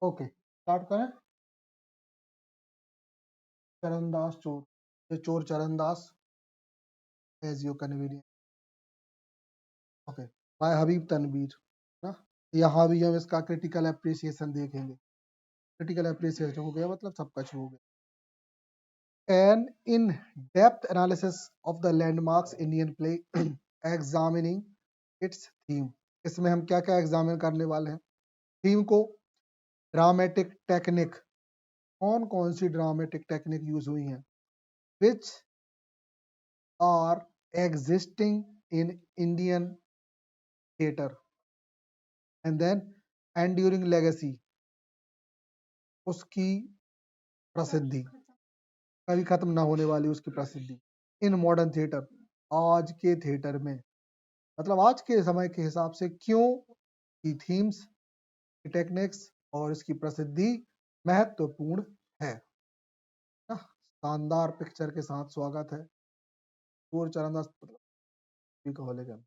Okay, start करें। चरणदास चोर, ये चोर Charandas, as you convenient. Okay, by Habib Tanvir ना। यहाँ भी हम इसका क्रिटिकल अप्रिसिएशन देखेंगे। क्रिटिकल अप्रिसिएशन हो गया मतलब सब कुछ हो गया। An in depth analysis of the landmarks Indian play examining its theme. इसमें हम क्या क्या एग्जामिन करने वाले हैं? थीम को, ड्रामेटिक टेक्निक, कौन कौन सी ड्रामेटिक टेक्निक यूज हुई हैं, which are existing in Indian theatre, and then enduring legacy, उसकी प्रसिद्धि, कभी खत्म ना होने वाली उसकी प्रसिद्धि इन मॉडर्न थिएटर, आज के थिएटर में, मतलब आज के समय के हिसाब से क्यों की थीम्स, की टेक्निक्स और इसकी प्रसिद्धि महत्वपूर्ण है ना। शानदार पिक्चर के साथ स्वागत है। चोर चरणदास लेकिन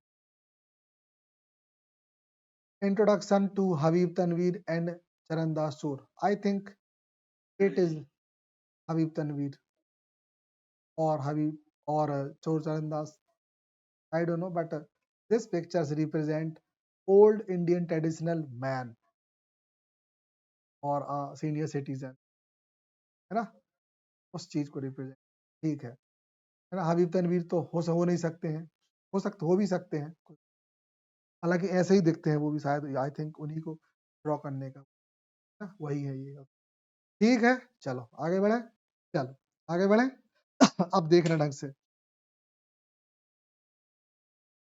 introduction to Habib Tanvir and Charandas चोर। I think it is Habib Tanvir और हबीब और चोर Charandas, I don't know, but this pictures represent old Indian traditional man और senior citizen, है ना, उस चीज को रिप्रेजेंट, ठीक है ना। हबीब तनवीर तो हो नहीं सकते हैं, हो भी सकते हैं, हालांकि ऐसे ही दिखते हैं वो भी, शायद आई थिंक उन्हीं को ड्रॉ करने का ना, वही है ये। ठीक है, चलो आगे बढ़े, चलो आगे बढ़े। अब देखना ढंग से,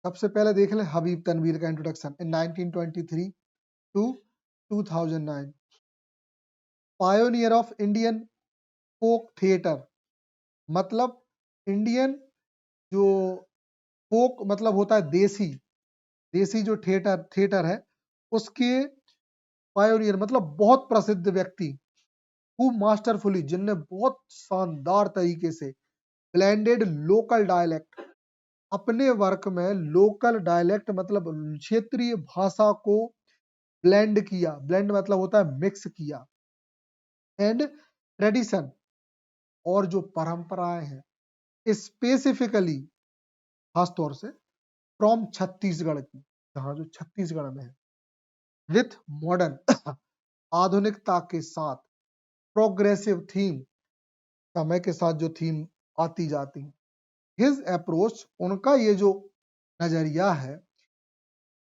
सबसे पहले देख ले हबीब तनवीर का introduction. In 1923 to 2009, pioneer of Indian folk theatre, मतलब इंडियन जो फोक मतलब होता है देसी, देसी जो थिएटर थिएटर है उसके पायोनियर मतलब बहुत प्रसिद्ध व्यक्ति, हु मास्टरफुली, जिनने बहुत शानदार तरीके से ब्लेंडेड लोकल डायलेक्ट, अपने वर्क में लोकल डायलेक्ट मतलब क्षेत्रीय भाषा को ब्लेंड किया, ब्लेंड मतलब होता है मिक्स किया, एंड ट्रेडिशन, और जो परंपराएं हैं स्पेसिफिकली, खासतौर से फ्रॉम छत्तीसगढ़ की, जहां जो छत्तीसगढ़ में है, विथ मॉडर्न आधुनिकता के साथ, प्रोग्रेसिव थीम, समय के साथ जो थीम आती जाती है, हिज अप्रोच, उनका ये जो नजरिया है,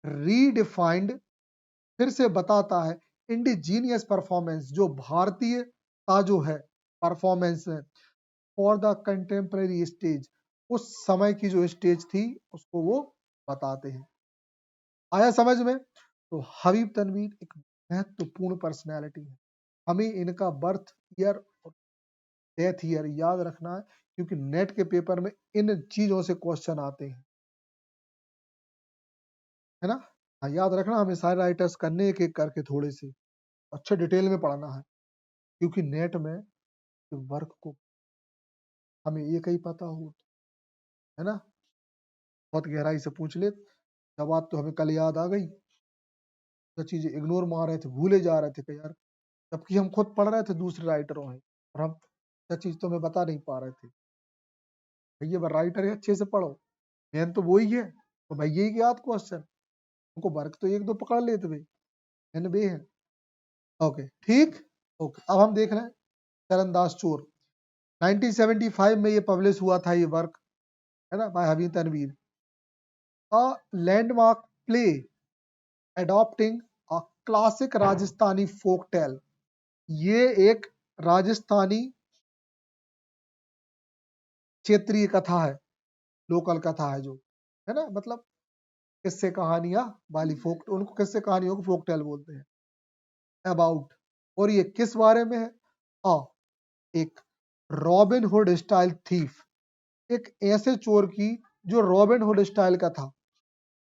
रीडिफाइंड, फिर से बताता है इंडिजीनियस परफॉर्मेंस, जो भारतीय का जो है परफॉर्मेंस है, फॉर द कंटेम्प्रेरी स्टेज, उस समय की जो स्टेज थी उसको वो बताते हैं। आया समझ में? तो हबीब तनवीर एक महत्वपूर्ण पर्सनैलिटी है, हमें इनका बर्थ ईयर और डेथ ईयर याद रखना है, क्योंकि नेट के पेपर में इन चीजों से क्वेश्चन आते हैं, है ना। हाँ, याद रखना, हमें सारे राइटर्स करने एक एक करके, थोड़े से अच्छे डिटेल में पढ़ना है, क्योंकि नेट में वर्क को हमें एक ही पता हो, है ना, बहुत गहराई से पूछ ले, जब बात तो हमें कल याद आ गई, तो चीजें इग्नोर मार रहे थे, भूले जा रहे थे कि यार, जबकि हम खुद पढ़ रहे थे दूसरे राइटरों में, और हम क्या चीज तो हमें बता नहीं पा रहे थे। भैया राइटर है, अच्छे से पढ़ो, मेन तो वही है, तो भाई यही याद क्वेश्चन, उनको वर्क तो एक दो पकड़ लेते भाई, एन बे है। ओके ठीक, ओके अब हम देख रहे हैं चरणदास चोर। 1975 में ये पब्लिश हुआ था ये वर्क, है ना, by Habib Tanvir, a landmark play adapting a classic Rajasthani folk tale. ये एक राजस्थानी क्षेत्रीय कथा है, लोकल कथा है जो, है ना, मतलब किस्से कहानियां वाली फोक, उनको किस्से कहानियों को फोक टेल बोलते हैं, अबाउट, और ये किस बारे में है? आ एक रॉबिन हुड स्टाइल थीफ, एक ऐसे चोर की जो रॉबिन हुड स्टाइल का था।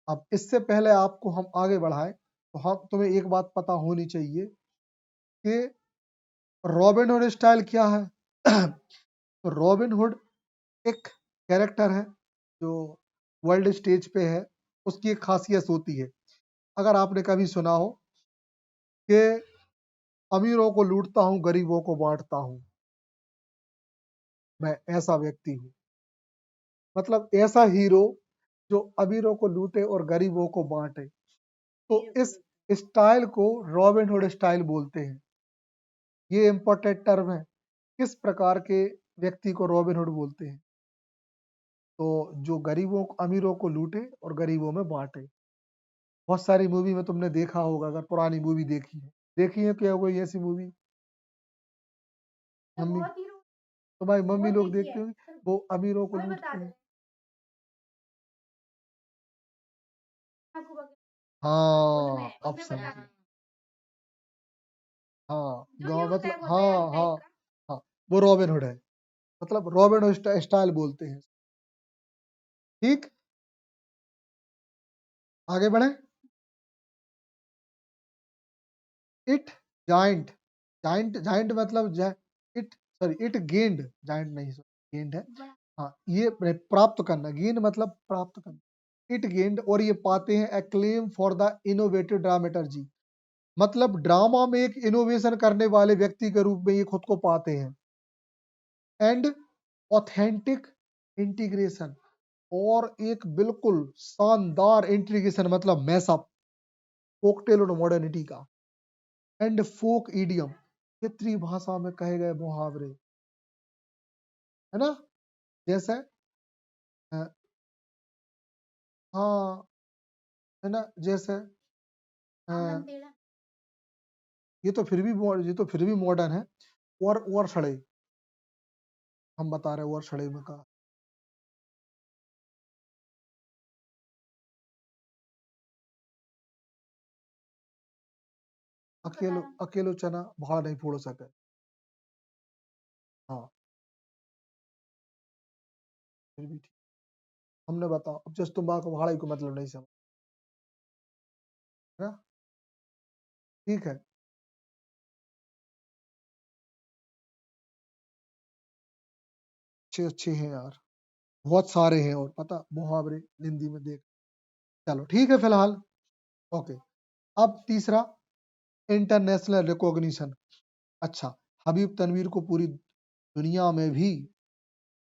अब इससे पहले आपको हम आगे बढ़ाएं तो हम तुम्हें एक बात पता होनी चाहिए कि रॉबिन हुड स्टाइल क्या है। तो रॉबिन हुड एक कैरेक्टर है जो वर्ल्ड स्टेज पे है, उसकी एक खासियत होती है, अगर आपने कभी सुना हो कि अमीरों को लूटता हूँ, गरीबों को बांटता हूँ, मैं ऐसा व्यक्ति हूँ। मतलब ऐसा हीरो जो अमीरों को लूटे और गरीबों को बांटे। तो इस स्टाइल को रॉबिन हुड स्टाइल बोलते हैं। ये इंपॉर्टेंट टर्म है। किस प्रकार के व्यक्ति को रॉबिन हुड बोलते हैं? तो जो गरीबों अमीरों को लूटे और गरीबों में बांटे। बहुत सारी मूवी में तुमने देखा होगा, अगर पुरानी मूवी देखी है क्या कोई ऐसी मूवी? मम्मी, तुम्हारी मम्मी लोग देखते होंगे, वो अमीरों को लूटते हैं। हाँ, अब समझे। हाँ, गाँव मतलब हाँ, हाँ, हाँ, वो रॉबिन हुड है। मतलब रॉबिन हुड स्टाइल बोलते हैं। ठीक, आगे बढ़े। इट जाइंट, जाइंट मतलब it, sorry, it gained, giant नहीं, सॉरी, गेंड है। हाँ, ये प्राप्त करना, गेंद मतलब प्राप्त करना। इट गेंड, और ये पाते हैं एक्लेम फॉर द इनोवेटिव ड्रामेटर्जी। मतलब ड्रामा में एक इनोवेशन करने वाले व्यक्ति के रूप में ये खुद को पाते हैं। एंड ऑथेंटिक इंटीग्रेशन, और एक बिल्कुल शानदार इंटीग्रेशन, मतलब मैसअप कोकटेल और मॉडर्निटी का। एंड फोक इडियम, क्षेत्रीय भाषा में कहे गए मुहावरे, है ना? जैसे अ, हाँ, है ना? जैसे अ, ये तो फिर भी मॉडर्न है। और सड़े, हम बता रहे हैं और सड़े में का। अकेलो चना भाड़ नहीं फोड़ सके। हाँ, फिर भी ठीक। हमने बताओ, अब जस्ट तुम बात को भाड़ा को मतलब नहीं समझ, है ना? ठीक है। अच्छे अच्छे हैं यार, बहुत सारे हैं, और पता मुहावरे हिंदी में देख। चलो ठीक है फिलहाल। ओके, अब तीसरा, इंटरनेशनल रिकॉग्निशन। अच्छा, हबीब तनवीर को पूरी दुनिया में भी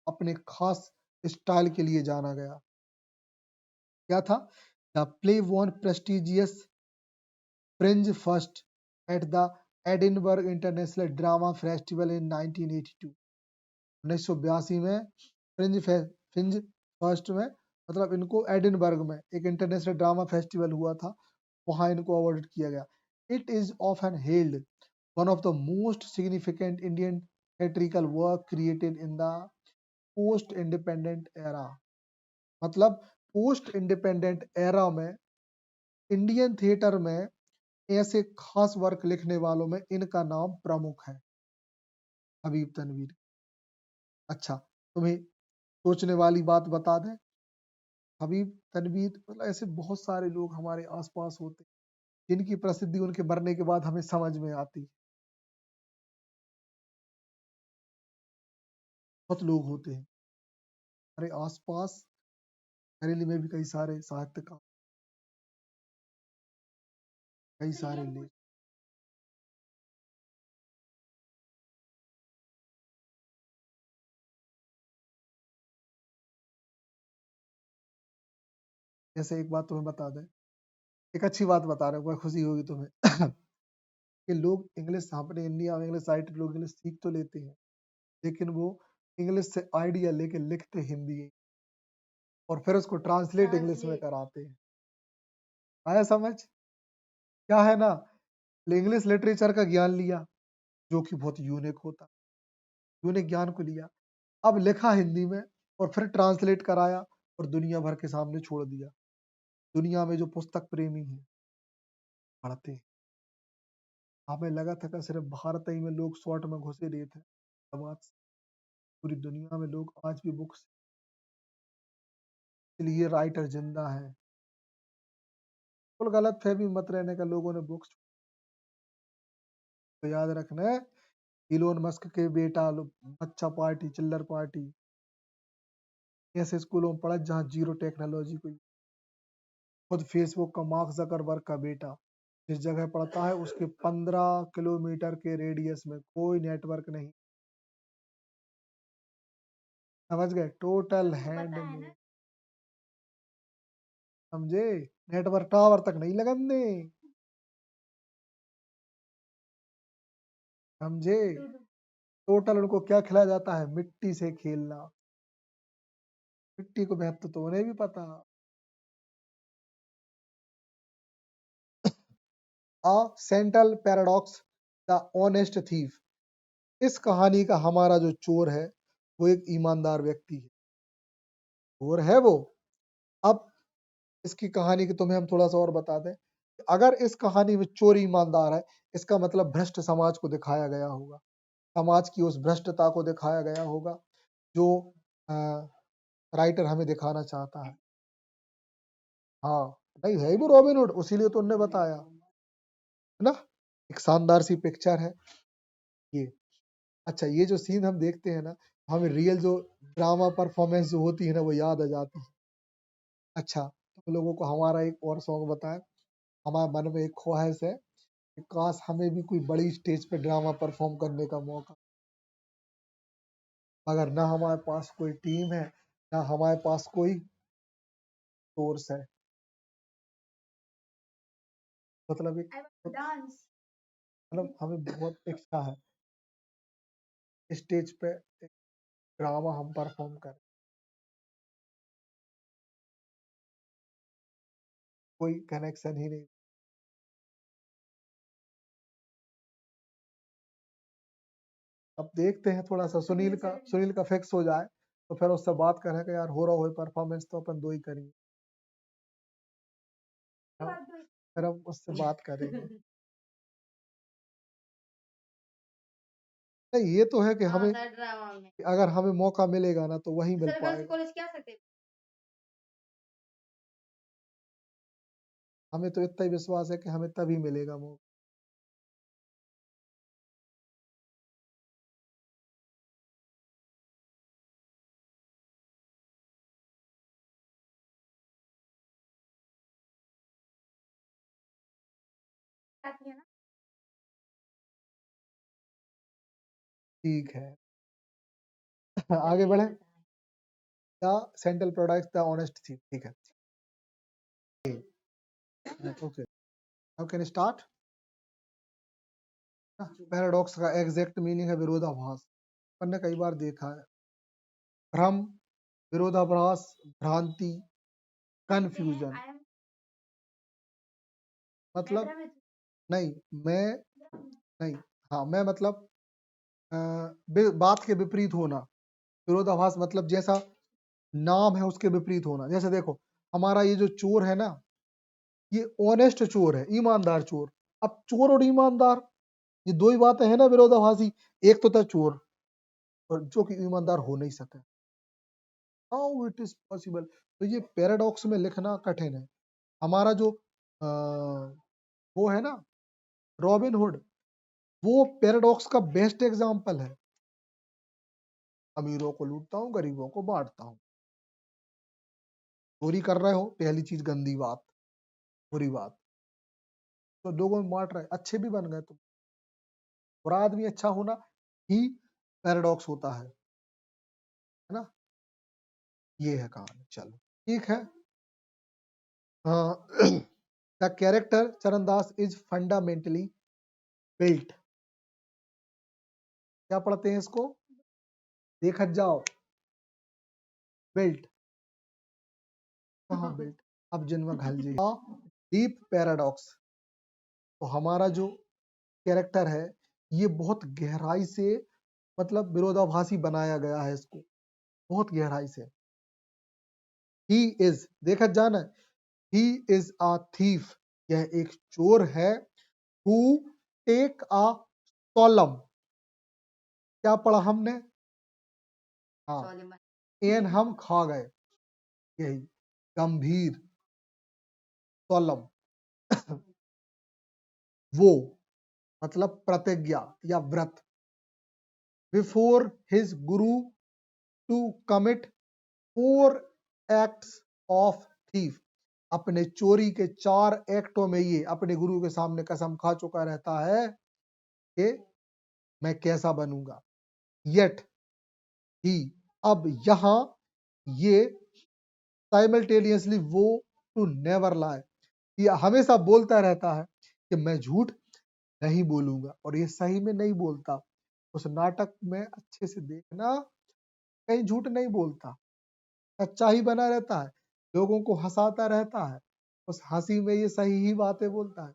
अपने खास स्टाइल के लिए जाना गया। क्या था? The play won prestigious fringe first at the Edinburgh international drama festival in 1982। 1982 में फ्रिंज फर्स्ट में, मतलब इनको एडिनबर्ग में एक इंटरनेशनल ड्रामा फेस्टिवल हुआ था, वहां इनको अवार्ड किया गया। It is often held one of the most significant Indian theatrical work created in the post independent era. मतलब पोस्ट इंडिपेंडेंट एरा में इंडियन थिएटर में ऐसे खास वर्क लिखने वालों में इनका नाम प्रमुख है, हबीब तनवीर। अच्छा, तुम्हें सोचने वाली बात बता दें, हबीब तनवीर, मतलब ऐसे बहुत सारे लोग हमारे आसपास होते हैं जिनकी प्रसिद्धि उनके मरने के बाद हमें समझ में आती है। बहुत लोग होते हैं हमारे आसपास, बरेली में भी कई सारे साहित्यकार, कई सारे लेख। जैसे एक बात तुम्हें बता दें, एक अच्छी बात बता रहे हो, बहुत खुशी होगी तुम्हें कि लोग इंग्लिश, अपने इंडिया में इंग्लिश साइट लोग इंग्लिश सीख तो लेते हैं, लेकिन वो इंग्लिश से आइडिया लेके लिखते हिंदी है, और फिर उसको ट्रांसलेट इंग्लिश में कराते हैं। आया समझ? क्या है ना, इंग्लिश लिटरेचर का ज्ञान लिया, जो कि बहुत यूनिक होता, यूनिक ज्ञान को लिया, अब लिखा हिंदी में, और फिर ट्रांसलेट कराया, और दुनिया भर के सामने छोड़ दिया। दुनिया में जो पुस्तक प्रेमी हैं, पढ़ते हैं। हमें लगा था कि सिर्फ भारत ही में लोग शॉर्ट में घुसे रहे थे, अब आज पूरी दुनिया में लोग आज भी बुक्स, इसलिए राइटर जिंदा है। बिल्कुल गलत फहमी मत रहने का लोगों ने बुक्स को याद रखना है। इलोन मस्क के बेटा बच्चा पार्टी, चिल्लर पार्टी, ऐसे स्कूलों में पढ़ा जहाँ जीरो टेक्नोलॉजी को। खुद फेसबुक का मार्क जकरबर्ग का बेटा, जिस जगह पड़ता है उसके 15 किलोमीटर के रेडियस में कोई नेटवर्क नहीं। समझ गए? टोटल हैंड में, समझे? नेटवर्क टावर तक नहीं लगने, समझे? टोटल उनको क्या खिलाया जाता है? मिट्टी से खेलना। मिट्टी को महत्व तो उन्हें भी पता। A central paradox, the honest thief. इस कहानी का हमारा जो चोर है वो एक ईमानदार व्यक्ति है। चोर है वो। अब इसकी कहानी की तुम्हें हम थोड़ा सा और बता दें। अगर इस कहानी में चोर ईमानदार है, इसका मतलब भ्रष्ट समाज को दिखाया गया होगा। समाज की उस भ्रष्टता को दिखाया गया होगा जो राइटर हमें दिखाना चाहता है। हाँ, नहीं है वो रॉबिन हुड, उसीलिए तो उनने बताया, है ना? एक शानदार सी पिक्चर है ये। अच्छा, ये जो सीन हम देखते हैं ना, हमें रियल जो ड्रामा परफॉर्मेंस जो होती है ना वो याद आ जाती है। अच्छा, तुम लोगों को हमारा एक और सॉन्ग बताएं। हमारे मन में एक ख्वाहिश है कि काश हमें भी कोई बड़ी स्टेज पे ड्रामा परफॉर्म करने का मौका, मगर ना हमारे पास कोई टीम है, ना हमारे पास कोई सोर्स है। मतलब एक मतलब हमें बहुत इच्छा है स्टेज पे एक ड्रामा हम परफॉर्म करें। कोई कनेक्शन ही नहीं। अब देखते हैं थोड़ा सा सुनील का फिक्स हो जाए तो फिर उससे बात करेंगे यार, हो रहा हो परफॉर्मेंस तो अपन दो ही करेंगे। हाँ, फिर हम उससे बात करेंगे। नहीं, ये तो है कि हमें अगर हमें मौका मिलेगा ना तो वही मिल पाएगा। हमें तो इतना ही विश्वास है कि हमें तभी मिलेगा मौका। ठीक है। आगे बढ़े। The central product the honest थी, ठीक है। Okay, now can start. Paradox का एग्जैक्ट मीनिंग है विरोधाभास। अपन ने कई बार देखा है। भ्रम, विरोधाभास, भ्रांति, कंफ्यूजन। मतलब नहीं, मैं नहीं, हाँ मैं मतलब बात के विपरीत होना। विरोधाभास मतलब जैसा नाम है उसके विपरीत होना। जैसे देखो, हमारा ये जो चोर है ना, ये ऑनेस्ट चोर है, ईमानदार चोर। अब चोर और ईमानदार, ये दो ही बातें हैं ना विरोधाभासी। एक तो था चोर और जो कि ईमानदार हो नहीं सके। How it is possible? तो ये पैराडॉक्स में लिखना कठिन है। हमारा जो वो है ना रॉबिन हुड, वो पैराडॉक्स का बेस्ट एग्जाम्पल है। अमीरों को लूटता हूँ, गरीबों को बांटता हूँ। चोरी कर रहे हो, पहली चीज गंदी बात, बुरी बात। तो लोगों में बांट रहे, अच्छे भी बन गए तुम। बुरा आदमी अच्छा होना ही पैराडॉक्स होता है ना? ये है कहानी। चलो ठीक है। The character Charandas is fundamentally built. क्या पढ़ते हैं इसको? देखत जाओ। बिल्ट, कहाँ बिल्ट? अब जन्म घल जी। Deep paradox. तो हमारा जो कैरेक्टर है ये बहुत गहराई से, मतलब विरोधाभासी बनाया गया है इसको, बहुत गहराई से। ही इज, देखा जाना, ही इज अ थीफ। यह एक चोर है। Who take a solemn. क्या पढ़ा हमने? हाँ, एन हम खा गए, यही गंभीर, सॉलम। वो मतलब प्रतिज्ञा या व्रत। Before his Guru to commit 4 acts of thief। अपने चोरी के 4 एक्टों में ये अपने गुरु के सामने कसम खा चुका रहता है कि मैं कैसा बनूंगा। येट ही अब यहाँ ये साइमल्टेनियसली वो टू नेवर लाई, ये हमेशा बोलता रहता है कि मैं झूठ नहीं बोलूंगा, और ये सही में नहीं बोलता। उस नाटक में अच्छे से देखना, कहीं झूठ नहीं बोलता, सच्चा ही बना रहता है, लोगों को हंसाता रहता है, उस हंसी में ये सही ही बातें बोलता है।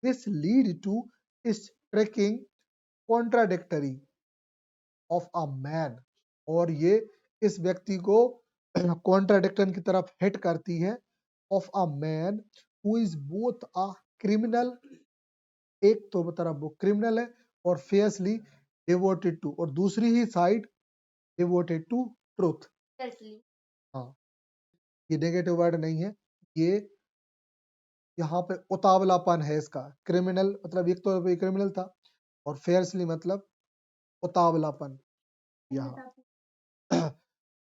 This lead to striking contradictory of a man, और ये इस व्यक्ति को कॉन्ट्राडिक्शन की तरफ हिट करती है, of a man who is both a criminal, एक तो तरफ वो क्रिमिनल है और फेयसली डिवोटेड टू, और दूसरी ही साइड डिवोटेड टू ट्रूथ। हाँ, ये नेगेटिव वर्ड नहीं है, ये यहाँ पे उतावलापन है इसका। क्रिमिनल मतलब एक तो क्रिमिनल था, और फेयरसली मतलब उतावलापन। यहाँ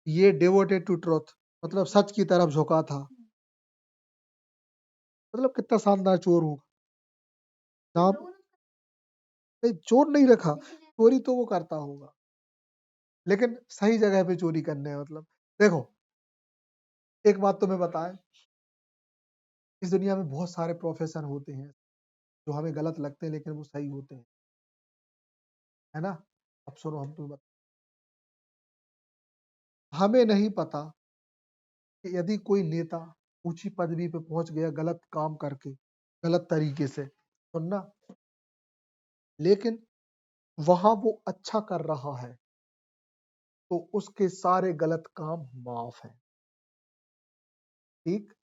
ये डिवोटेड टू ट्रूथ मतलब सच की तरफ झुका था। मतलब कितना शानदार चोर हूँ। नाम नहीं, चोर नहीं रखा, चोरी तो वो करता होगा, लेकिन सही जगह पे चोरी करने है। मतलब देखो, एक बात तुम्हें बताएं, इस दुनिया में बहुत सारे प्रोफेशन होते हैं जो हमें गलत लगते हैं, लेकिन वो सही होते हैं, है ना। अब सुनो, हम तुम्हें हमें नहीं पता कि यदि कोई नेता ऊंची पदवी पे पहुंच गया गलत काम करके, गलत तरीके से, सुनना, लेकिन वहां वो अच्छा कर रहा है तो उसके सारे गलत काम माफ है। ठीक,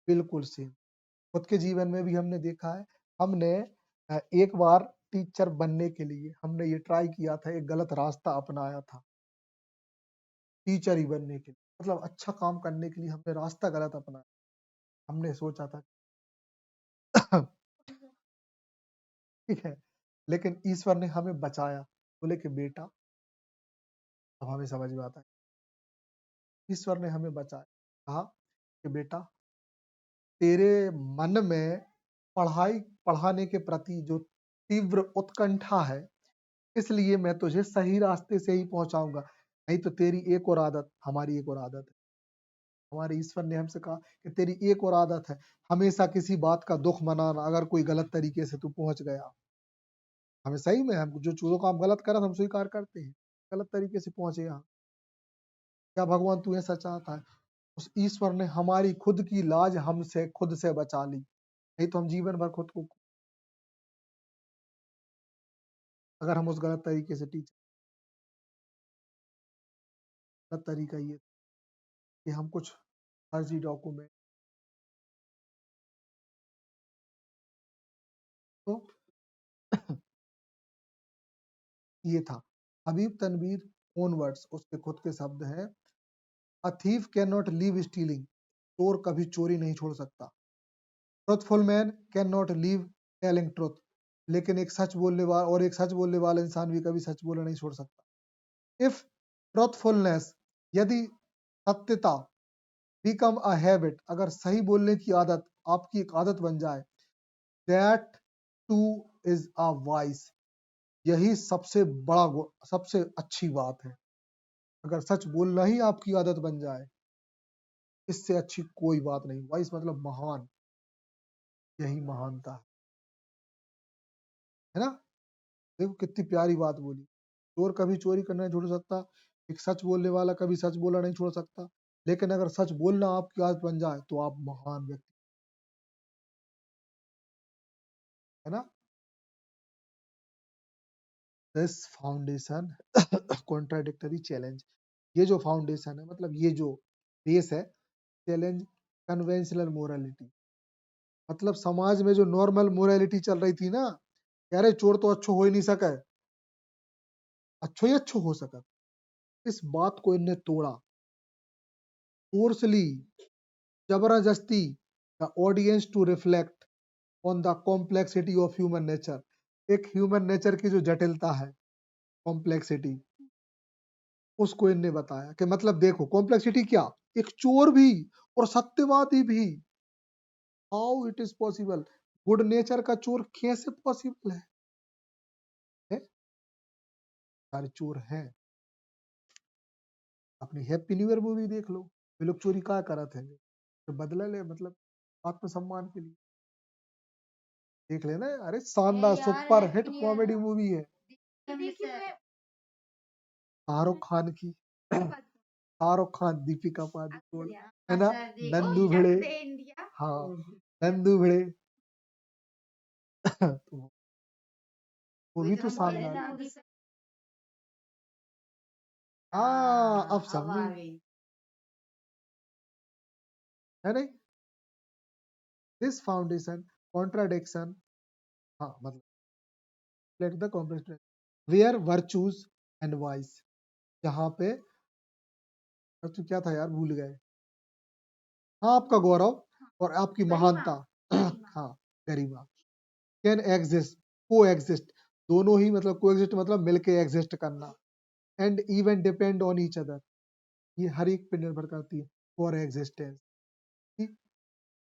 बिल्कुल सेम खुद के जीवन में भी हमने देखा है। हमने एक बार टीचर बनने के लिए हमने ये ट्राई किया था, एक गलत रास्ता अपनाया था टीचर ही बनने के लिए, मतलब अच्छा काम करने के लिए हमने रास्ता गलत अपनाया। हमने सोचा था ठीक है, लेकिन ईश्वर ने हमें बचाया। बोले कि बेटा, अब हमें समझ में आता है, ईश्वर ने हमें बचाया। कहा कि बेटा, तेरे मन में पढ़ाई पढ़ाने के प्रति जो तीव्र उत्कंठा है, इसलिए मैं तुझे सही रास्ते से ही पहुंचाऊंगा। नहीं तो तेरी एक और आदत, हमारी एक और आदत है, हमारे ईश्वर ने हमसे कहा कि तेरी एक और आदत है, हमेशा किसी बात का दुख मनाना, अगर कोई गलत तरीके से तू पहुंच गया। हमें सही में, हम जो काम गलत करा हम स्वीकार करते हैं, गलत तरीके से पहुंचे यहाँ, क्या भगवान तू ऐसा चाहता है? उस ईश्वर ने हमारी खुद की लाज हमसे खुद से बचा ली, नहीं तो हम जीवन भर खुद को, अगर हम उस गलत तरीके से टीच, गलत तरीका ये कि हम कुछ फर्जी डॉक्यूमेंट, तो ये था हबीब तनवीर ओन वर्ड्स, उसके खुद के शब्द हैं, a thief can not leave stealing, चोर कभी चोरी नहीं छोड़ सकता। Truthful man can not leave telling truth, लेकिन एक सच बोलने वाला और एक सच बोलने वाला इंसान भी कभी सच बोलना नहीं छोड़ सकता। इफ ट्रुथफुलनेस, यदि सत्यता, बिकम अ हैबिट, अगर सही बोलने की आदत आपकी एक आदत बन जाए, that two is a vice, यही सबसे बड़ा सबसे अच्छी बात है। अगर सच बोलना ही आपकी आदत बन जाए, इससे अच्छी कोई बात नहीं। वाइस मतलब महान, यही महानता है ना। देखो कितनी प्यारी बात बोली, चोर कभी चोरी करना नहीं छोड़ सकता, एक सच बोलने वाला कभी सच बोलना नहीं छोड़ सकता, लेकिन अगर सच बोलना आपकी आदत बन जाए तो आप महान व्यक्ति, है ना। दिस फाउंडेशन कॉन्ट्राडिक्टरी चैलेंज, ये जो फाउंडेशन है, मतलब ये जो बेस है, चैलेंज कन्वेंशनल मोरालिटी, मतलब समाज में जो नॉर्मल मोरालिटी चल रही थी ना, कह रहे चोर तो अच्छो हो ही नहीं सका है, अच्छो ही अच्छो हो सका, इस बात को इनने तोड़ा, फोर्सली, जबरदस्ती, the audience to reflect on the complexity of human nature, एक ह्यूमन नेचर की जो जटिलता है, कॉम्प्लेक्सिटी, उसको इनने बताया कि मतलब देखो कॉम्प्लेक्सिटी क्या, एक चोर भी और सत्यवादी भी how it is possible? Good nature का चोर कैसे पॉसिबल है? सारे चोर हैं। अपनी हैप्पी न्यू ईयर मूवी देख लो, वे लोग चोरी क्या करा थे, तो बदला ले, मतलब आत्मसम्मान के लिए। देख लेना, अरे शानदार सुपर हिट कॉमेडी मूवी है शाहरुख खान की। शाहरुख खान, दीपिका पादुकोण, है ना, नंदू भिड़े। हाँ, नंदू भिड़े। तो वो भी तो शानदार। हाँ, अब समझी, है नहीं? दिस फाउंडेशन कॉन्ट्राडिक्शन, हाँ मतलब reflect the complex where virtues and vice, जहाँ पे virtue क्या था यार, भूल गए। हाँ, आपका गौरव और आपकी महानता। हाँ, गरिमा कैन एग्जिस्ट, को एग्जिस्ट, दोनों ही मतलब को एग्जिस्ट मतलब मिलके एग्जिस्ट करना, and even depend on each other, ये हर एक पे निर्भर करती है फॉर एग्जिस्टेंस,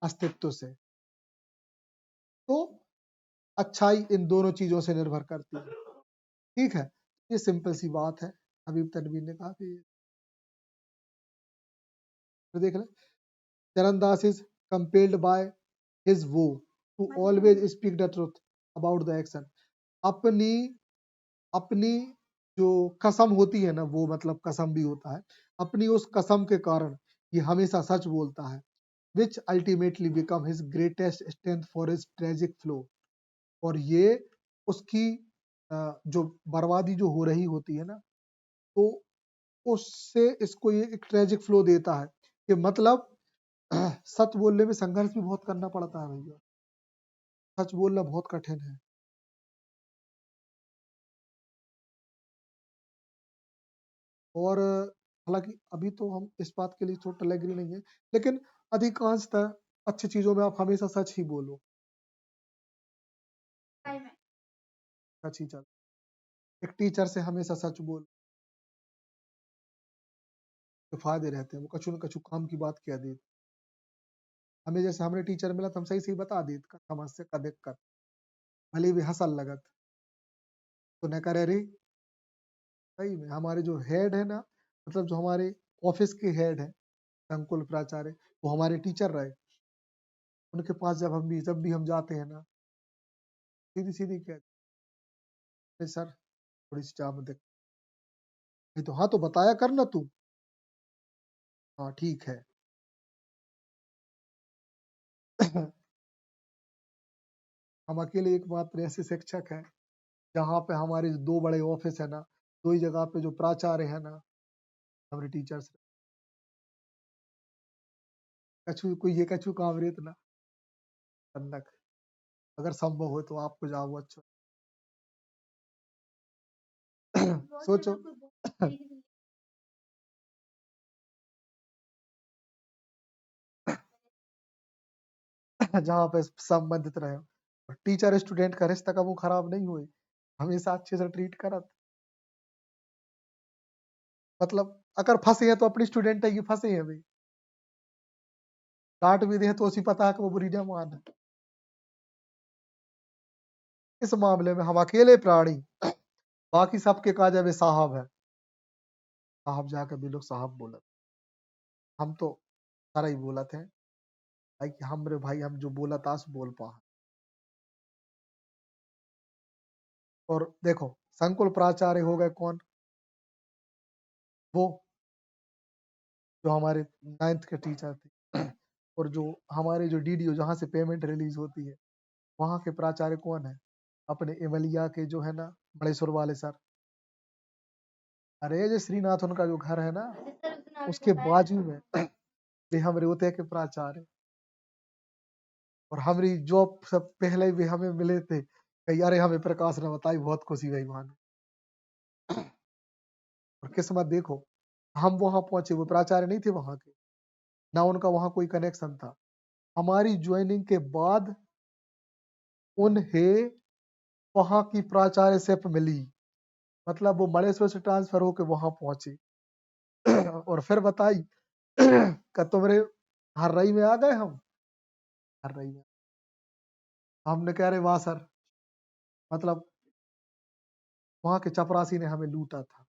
अस्तित्व से। तो अच्छाई इन दोनों चीजों से निर्भर करती है। ठीक है, ये सिंपल सी बात है। हबीब तनवीर ने कहा कि तो देख ले, Charandas is compelled by his वो to always speak the truth about the action. अपनी अपनी जो कसम होती है ना, वो मतलब कसम भी होता है, अपनी उस कसम के कारण ये हमेशा सच बोलता है, which ultimately become his greatest strength for his tragic flow. और ये उसकी जो बर्बादी जो हो रही होती है ना, तो उससे इसको ये एक ट्रेजिक फ्लो देता है कि मतलब सच बोलने में संघर्ष भी बहुत करना पड़ता है भैया, सच बोलना बहुत कठिन है। और हालांकि अभी तो हम इस बात के लिए टोटल एग्री नहीं है, लेकिन अधिकांशतः अच्छी चीजों में आप हमेशा सच ही बोलो, सच ही चल। एक टीचर से हमेशा सच बोल के फायदे रहते हैं, वो कछु न कछु काम की बात कह दे। हमें जैसे हमने टीचर मिला तो हम सही सही बता देत का समस्या का दिक्कत, भले भी हंसल लगत तो न करे रे। सही में हमारे जो हेड है ना, मतलब जो हमारे ऑफिस के हेड है संकुल प्राचार्य, वो हमारे टीचर रहे। उनके पास जब भी हम जाते हैं ना, सीधी सीधी कहते हैं, सर थोड़ी सी चाह में दिक्कत नहीं, तो हाँ तो बताया कर ना तू। हाँ ठीक है। हम अकेले एकमात्र ऐसे शिक्षक हैं जहाँ पे हमारे दो बड़े ऑफिस है ना, दो ही जगह पे जो प्राचार्य है ना, हमारे टीचर्स, कछु कोई ये कछु काम रेत ना तन्नक, अगर संभव हो तो आपको जाओ अच्छा। सोचो। जहाँ पे संबंधित रहे, टीचर स्टूडेंट का रिश्ता कबू खराब नहीं हुए, हमेशा अच्छे से ट्रीट करत। मतलब अगर फंसे हैं तो अपनी स्टूडेंट है कि फंसे हैं भाई, डांट भी दे तो उसी पता है कि वो बुरी ना मान है। इस मामले में हम अकेले प्राणी, बाकी सबके काज वे साहब है, साहब जाकर भी लोग साहब बोलत, हम तो सारा ही बोलत है भाई कि हम रे भाई हम जो बोला था सो बोल पा। और देखो, संकुल प्राचार्य हो गए कौन, वो जो हमारे 9th के टीचर थे। और जो हमारे जो डीडीओ जहाँ से पेमेंट रिलीज होती है, वहाँ के प्राचार्य कौन है, अपने इमलिया के जो है ना बड़ेश्वर वाले सर। अरे जो श्रीनाथ उनका जो घर है ना, उसके बाजू में भी हम रेवते के प्राचार्य। और हमारी जॉब सब पहले भी हमें मिले थे, कही अरे हमें प्रकाश ने बताई, बहुत खुशी हुई मान। और किस्मत देखो, हम वहां पहुंचे, वो प्राचार्य नहीं थे वहां के, ना उनका वहां कोई कनेक्शन था। हमारी ज्वाइनिंग के बाद उन्हें वहां की प्राचार्यशिप मिली, मतलब वो बड़ेश्वर से ट्रांसफर होकर वहां पहुंचे। और फिर बताई कि तुमरे हर रई में आ गए हम। कर रही है। हमने कहा अरे वाह सर, मतलब वहाँ के चपरासी ने हमें लूटा था।